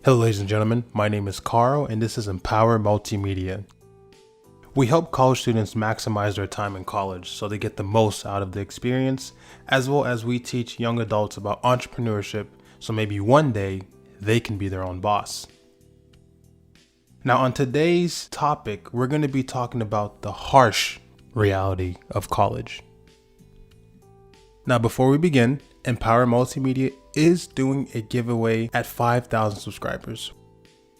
Hello ladies and gentlemen, my name is Carl and this is Empower Multimedia. We help college students maximize their time in college so they get the most out of the experience, as well as we teach young adults about entrepreneurship so maybe one day they can be their own boss. Now on today's topic, we're going to be talking about the harsh reality of college. Now before we begin, Empower Multimedia is doing a giveaway at 5,000 subscribers.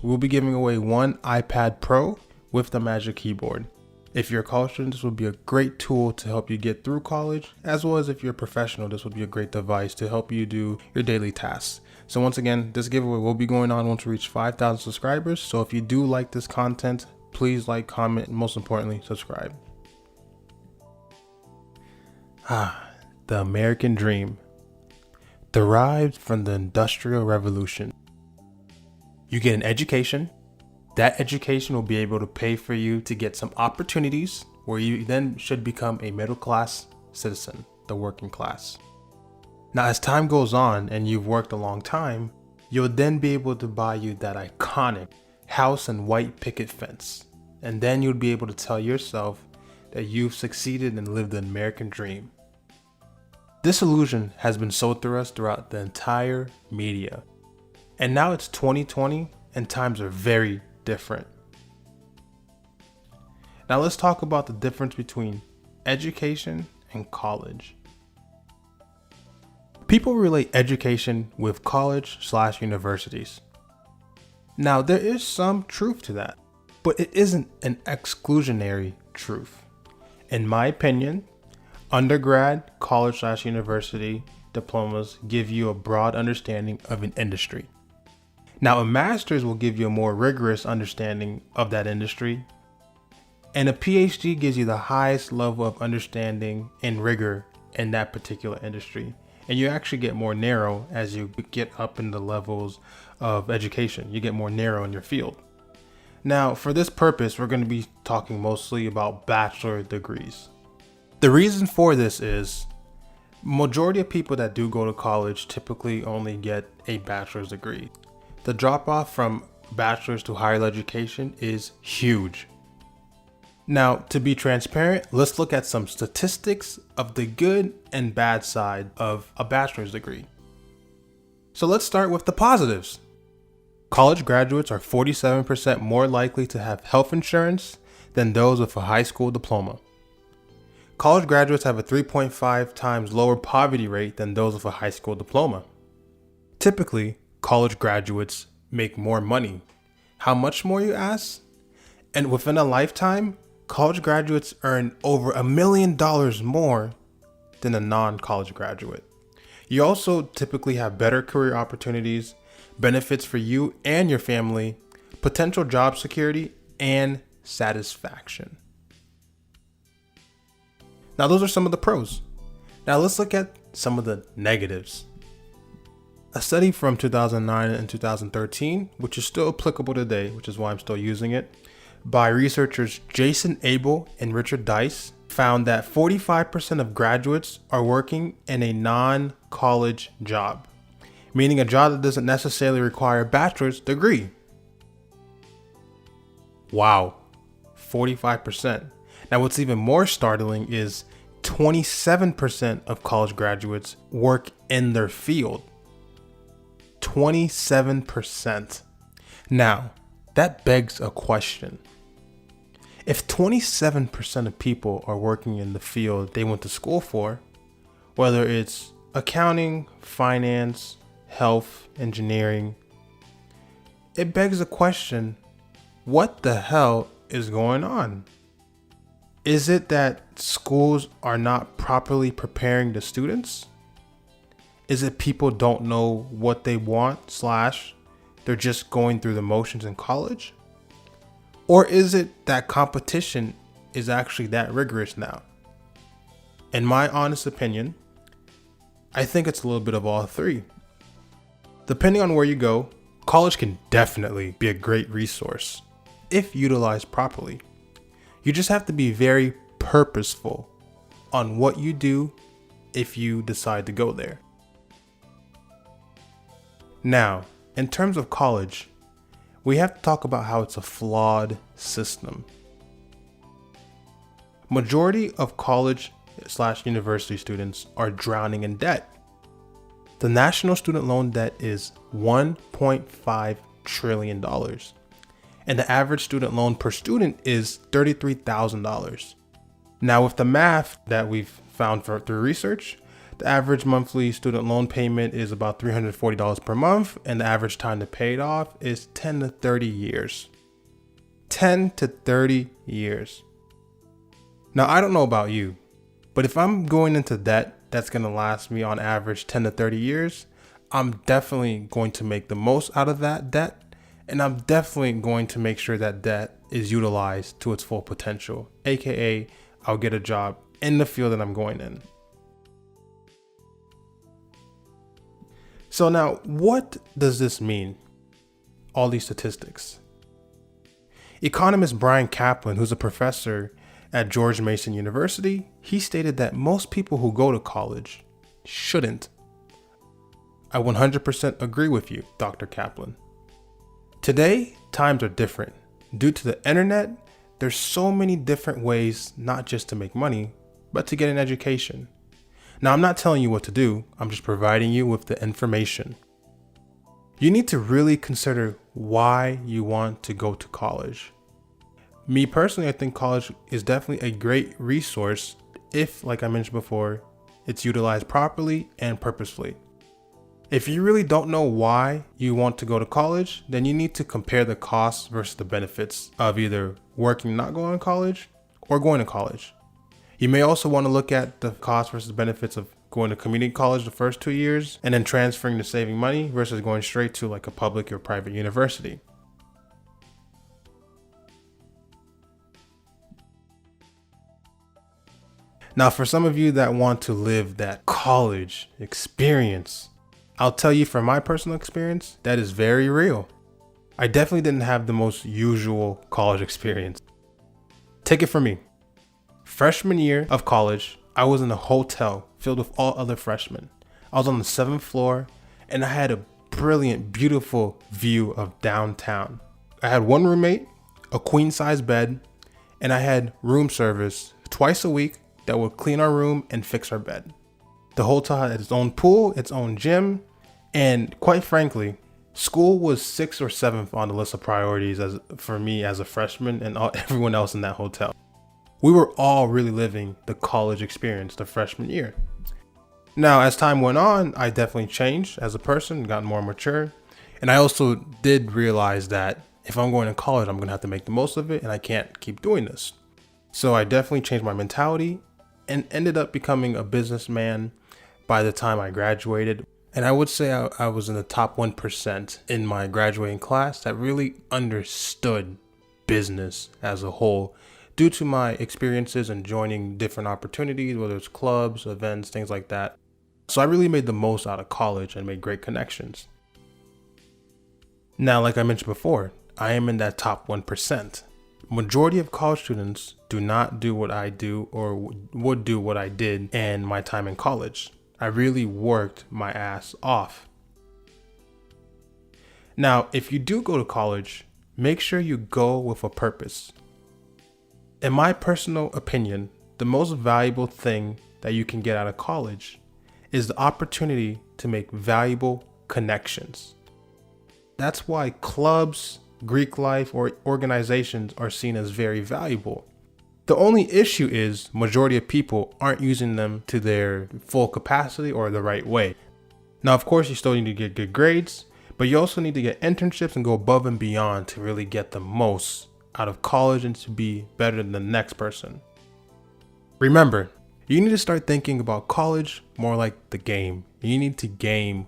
We'll be giving away one iPad Pro with the Magic Keyboard. If you're a college student, this will be a great tool to help you get through college, as well as if you're a professional, this will be a great device to help you do your daily tasks. So once again, this giveaway will be going on once we reach 5,000 subscribers. So if you do like this content, please like, comment, and most importantly, subscribe. The American dream, derived from the Industrial Revolution. You get an education. That education will be able to pay for you to get some opportunities where you then should become a middle class citizen, the working class. Now, as time goes on and you've worked a long time, you'll then be able to buy you that iconic house and white picket fence. And then you'll be able to tell yourself that you've succeeded and lived the American dream. This illusion has been sold through us throughout the entire media. And now it's 2020 and times are very different. Now let's talk about the difference between education and college. People relate education with college/universities. Now there is some truth to that, but it isn't an exclusionary truth. In my opinion, undergrad, college/university diplomas give you a broad understanding of an industry. Now, a master's will give you a more rigorous understanding of that industry, and a PhD gives you the highest level of understanding and rigor in that particular industry. And you actually get more narrow as you get up in the levels of education. You get more narrow in your field. Now, for this purpose, we're going to be talking mostly about bachelor degrees. The reason for this is majority of people that do go to college typically only get a bachelor's degree. The drop off from bachelor's to higher education is huge. Now, to be transparent, let's look at some statistics of the good and bad side of a bachelor's degree. So let's start with the positives. College graduates are 47% more likely to have health insurance than those with a high school diploma. College graduates have a 3.5 times lower poverty rate than those with a high school diploma. Typically, college graduates make more money. How much more, you ask? And within a lifetime, college graduates earn over $1 million more than a non-college graduate. You also typically have better career opportunities, benefits for you and your family, potential job security, and satisfaction. Now, those are some of the pros. Now, let's look at some of the negatives. A study from 2009 and 2013, which is still applicable today, which is why I'm still using it, by researchers Jason Abel and Richard Dice, found that 45% of graduates are working in a non-college job, meaning a job that doesn't necessarily require a bachelor's degree. Wow, 45%. Now, what's even more startling is 27% of college graduates work in their field. 27%. Now, that begs a question. If 27% of people are working in the field they went to school for, whether it's accounting, finance, health, engineering, it begs a question, what the hell is going on? Is it that schools are not properly preparing the students? Is it people don't know what they want / they're just going through the motions in college? Or is it that competition is actually that rigorous now? In my honest opinion, I think it's a little bit of all three. Depending on where you go, college can definitely be a great resource if utilized properly. You just have to be very purposeful on what you do if you decide to go there. Now, in terms of college, we have to talk about how it's a flawed system. Majority of college/university students are drowning in debt. The national student loan debt is $1.5 trillion, and the average student loan per student is $33,000. Now, with the math that we've found through research, the average monthly student loan payment is about $340 per month, and the average time to pay it off is 10 to 30 years. 10 to 30 years. Now, I don't know about you, but if I'm going into debt that's going to last me on average 10 to 30 years, I'm definitely going to make the most out of that debt, and I'm definitely going to make sure that debt is utilized to its full potential, aka I'll get a job in the field that I'm going in. So now, what does this mean? All these statistics. Economist Brian Kaplan, who's a professor at George Mason University, he stated that most people who go to college shouldn't. I 100% agree with you, Dr. Kaplan. Today, times are different. Due to the internet, there's so many different ways not just to make money, but to get an education. Now, I'm not telling you what to do, I'm just providing you with the information. You need to really consider why you want to go to college. Me personally, I think college is definitely a great resource if, like I mentioned before, it's utilized properly and purposefully. If you really don't know why you want to go to college, then you need to compare the costs versus the benefits of either working not going to college or going to college. You may also want to look at the cost versus benefits of going to community college the first 2 years and then transferring to saving money versus going straight to like a public or private university. Now, for some of you that want to live that college experience, I'll tell you from my personal experience, that is very real. I definitely didn't have the most usual college experience. Take it from me. Freshman year of college, I was in a hotel filled with all other freshmen. I was on the 7th floor and I had a brilliant, beautiful view of downtown. I had one roommate, a queen size bed, and I had room service twice a week that would clean our room and fix our bed. The hotel had its own pool, its own gym, and quite frankly, school was 6th or 7th on the list of priorities for me as a freshman and everyone else in that hotel. We were all really living the college experience the freshman year. Now, as time went on, I definitely changed as a person, got more mature. And I also did realize that if I'm going to college, I'm going to have to make the most of it and I can't keep doing this. So I definitely changed my mentality and ended up becoming a businessman by the time I graduated. And I would say I was in the top 1% in my graduating class that really understood business as a whole, due to my experiences and joining different opportunities, whether it's clubs, events, things like that. So I really made the most out of college and made great connections. Now, like I mentioned before, I am in that top 1%. Majority of college students do not do what I do or would do what I did in my time in college. I really worked my ass off. Now, if you do go to college, make sure you go with a purpose. In my personal opinion, the most valuable thing that you can get out of college is the opportunity to make valuable connections. That's why clubs, Greek life, or organizations are seen as very valuable. The only issue is majority of people aren't using them to their full capacity or the right way. Now, of course, you still need to get good grades, but you also need to get internships and go above and beyond to really get the most out of college and to be better than the next person. Remember, you need to start thinking about college more like the game. You need to game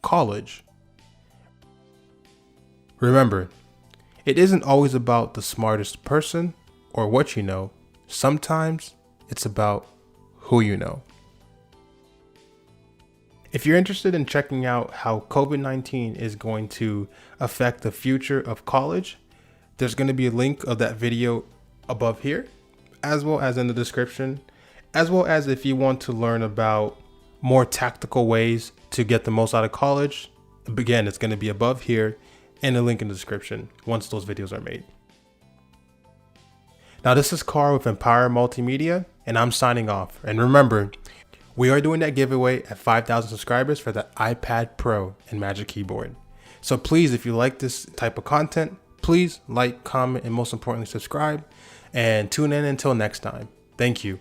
college. Remember, it isn't always about the smartest person or what you know. Sometimes it's about who you know. If you're interested in checking out how COVID-19 is going to affect the future of college, there's going to be a link of that video above here, as well as in the description, as well as if you want to learn about more tactical ways to get the most out of college, Again, it's going to be above here and a link in the description once those videos are made. Now, this is Carl with Empower Multimedia, and I'm signing off. And remember, we are doing that giveaway at 5,000 subscribers for the iPad Pro and Magic Keyboard. So please, if you like this type of content, please like, comment, and most importantly, subscribe. And tune in until next time. Thank you.